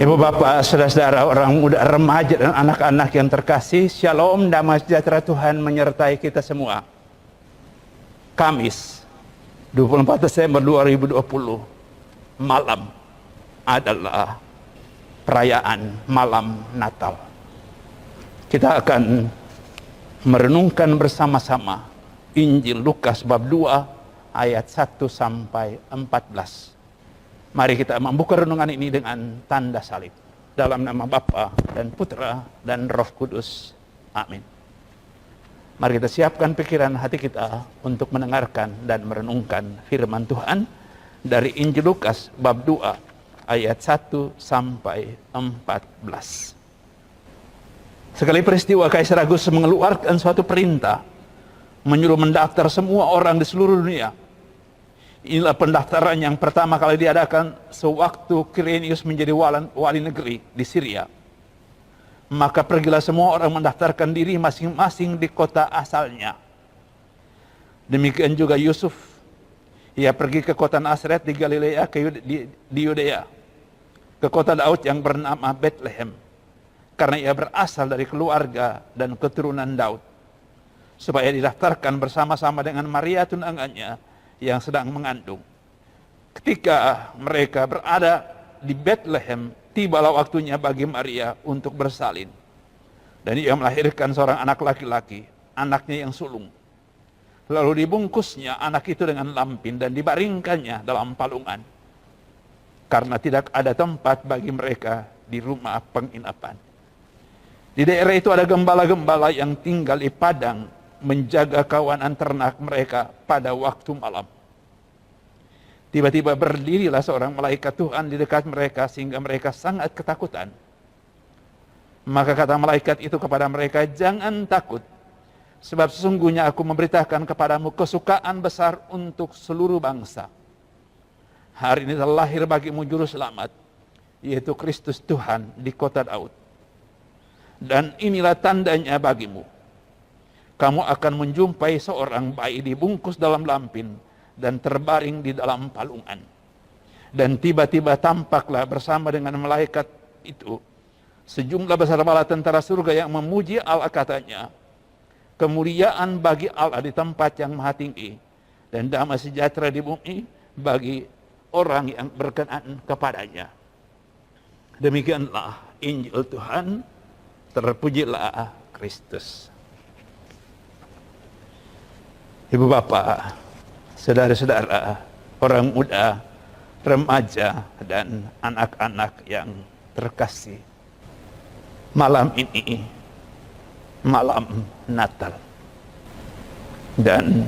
Ibu bapak, saudara-saudara, orang muda, remaja dan anak-anak yang terkasih, Shalom, damai sejahtera Tuhan menyertai kita semua. Kamis 24 Desember 2020 malam adalah perayaan malam Natal. Kita akan merenungkan bersama-sama Injil Lukas bab 2 ayat 1 sampai 14. Mari kita membuka renungan ini dengan tanda salib. Dalam nama Bapa dan Putra dan Roh Kudus. Amin. Mari kita siapkan pikiran hati kita untuk mendengarkan dan merenungkan firman Tuhan dari Injil Lukas bab 2 ayat 1 sampai 14. Sekali peristiwa, Kaisar Agustus mengeluarkan suatu perintah menyuruh mendaftar semua orang di seluruh dunia. Inilah pendaftaran yang pertama kali diadakan sewaktu Quirinius menjadi wali negeri di Syria. Maka pergilah semua orang mendaftarkan diri masing-masing di kota asalnya. Demikian juga Yusuf. Ia pergi ke kota Nazaret di Galilea, di Yudea, ke kota Daud yang bernama Bethlehem, karena ia berasal dari keluarga dan keturunan Daud, supaya didaftarkan bersama-sama dengan Maria tunangannya yang sedang mengandung. Ketika mereka berada di Bethlehem, tibalah waktunya bagi Maria untuk bersalin. Dan ia melahirkan seorang anak laki-laki, anaknya yang sulung. Lalu dibungkusnya anak itu dengan lampin dan dibaringkannya dalam palungan, karena tidak ada tempat bagi mereka di rumah penginapan. Di daerah itu ada gembala-gembala yang tinggal di padang menjaga kawanan ternak mereka pada waktu malam. Tiba-tiba berdirilah seorang malaikat Tuhan di dekat mereka sehingga mereka sangat ketakutan. Maka kata malaikat itu kepada mereka, "Jangan takut, sebab sesungguhnya aku memberitakan kepadamu kesukaan besar untuk seluruh bangsa. Hari ini telah lahir bagimu juru selamat, yaitu Kristus Tuhan di kota Daud. Dan inilah tandanya bagimu. Kamu akan menjumpai seorang bayi dibungkus dalam lampin dan terbaring di dalam palungan." Dan tiba-tiba tampaklah bersama dengan malaikat itu sejumlah besar bala tentara surga yang memuji Allah, katanya, "Kemuliaan bagi Allah di tempat yang maha tinggi, dan damai sejahtera di bumi bagi orang yang berkenan kepadanya." Demikianlah Injil Tuhan. Terpujilah Kristus. Ibu bapak, saudara-saudara, orang muda, remaja, dan anak-anak yang terkasih, malam ini malam Natal. Dan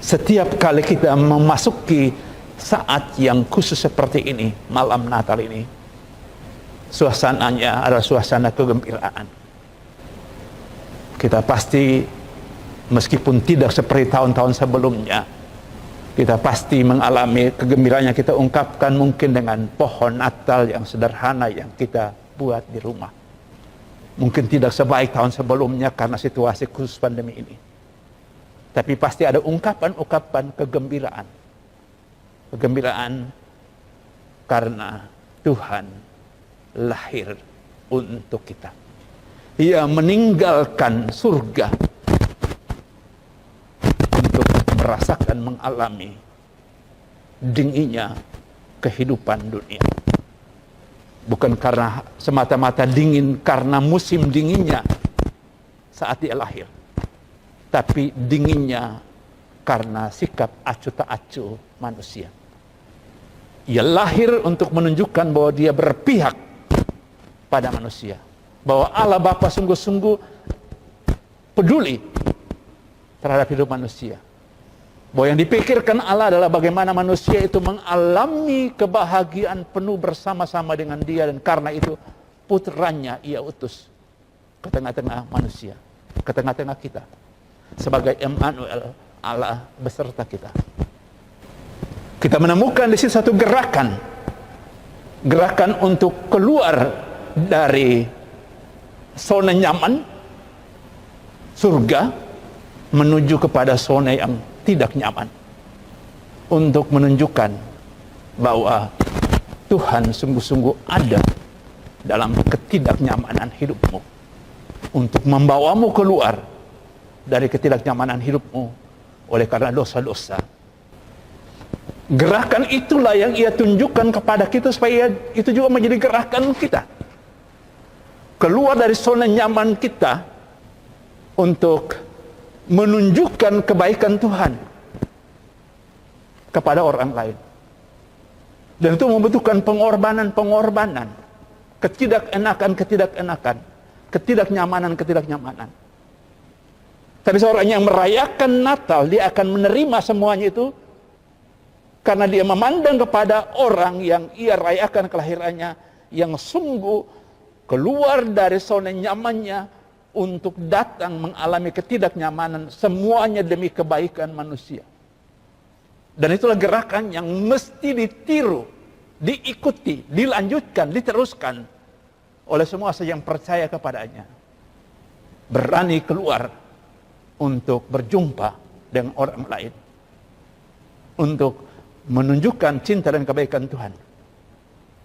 setiap kali kita memasuki saat yang khusus seperti ini, malam Natal ini, suasananya adalah suasana kegembiraan. Kita pasti, meskipun tidak seperti tahun-tahun sebelumnya, kita pasti mengalami kegembiraan yang kita ungkapkan mungkin dengan pohon Natal yang sederhana yang kita buat di rumah. Mungkin tidak sebaik tahun sebelumnya karena situasi khusus pandemi ini. Tapi pasti ada ungkapan-ungkapan kegembiraan. Kegembiraan karena Tuhan lahir untuk kita. Ia meninggalkan surga untuk merasakan, mengalami dinginnya kehidupan dunia. Bukan karena semata-mata dingin karena musim dinginnya saat dia lahir, tapi dinginnya karena sikap acuh tak acuh manusia. Ia lahir untuk menunjukkan bahwa dia berpihak pada manusia, bahwa Allah Bapa sungguh-sungguh peduli terhadap hidup manusia. Bahwa yang dipikirkan Allah adalah bagaimana manusia itu mengalami kebahagiaan penuh bersama-sama dengan Dia, dan karena itu putranya Ia utus ke tengah-tengah manusia, ke tengah-tengah kita, sebagai Emmanuel, Allah beserta kita. Kita menemukan di sini satu gerakan untuk keluar dari zona nyaman surga menuju kepada zona yang tidak nyaman, untuk menunjukkan bahwa Tuhan sungguh-sungguh ada dalam ketidaknyamanan hidupmu untuk membawamu keluar dari ketidaknyamanan hidupmu oleh karena dosa-dosa. Gerakan itulah yang ia tunjukkan kepada kita supaya itu juga menjadi gerakan kita. Keluar dari zona nyaman kita untuk menunjukkan kebaikan Tuhan kepada orang lain. Dan itu membutuhkan pengorbanan, ketidakenakan, ketidaknyamanan. Tapi seorang yang merayakan Natal, dia akan menerima semuanya itu karena dia memandang kepada orang yang ia rayakan kelahirannya, yang sungguh keluar dari zona nyamannya untuk datang mengalami ketidaknyamanan, semuanya demi kebaikan manusia. Dan itulah gerakan yang mesti ditiru, diikuti, dilanjutkan, diteruskan oleh semua yang percaya kepadanya. Berani keluar untuk berjumpa dengan orang lain, untuk menunjukkan cinta dan kebaikan Tuhan.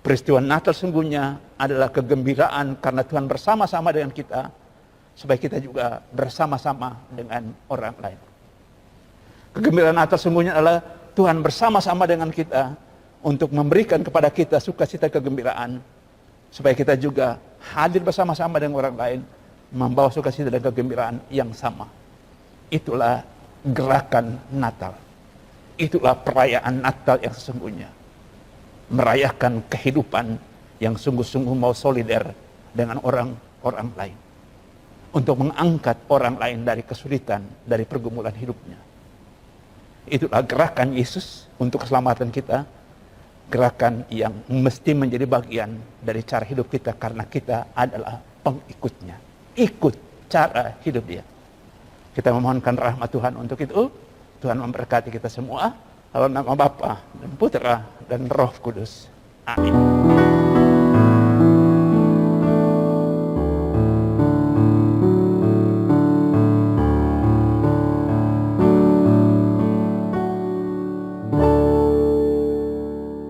Peristiwa Natal sungguhnya adalah kegembiraan karena Tuhan bersama-sama dengan kita, supaya kita juga bersama-sama dengan orang lain. Kegembiraan Natal sungguhnya adalah Tuhan bersama-sama dengan kita untuk memberikan kepada kita sukacita kegembiraan, supaya kita juga hadir bersama-sama dengan orang lain, membawa sukacita dan kegembiraan yang sama. Itulah gerakan Natal. Itulah perayaan Natal yang sesungguhnya. Merayakan kehidupan yang sungguh-sungguh mau solider dengan orang-orang lain. Untuk mengangkat orang lain dari kesulitan, dari pergumulan hidupnya. Itulah gerakan Yesus untuk keselamatan kita. Gerakan yang mesti menjadi bagian dari cara hidup kita karena kita adalah pengikutnya. Ikut cara hidup dia. Kita memohonkan rahmat Tuhan untuk itu. Tuhan memberkati kita semua. Dalam nama Bapa dan Putra dan Roh Kudus. Amin.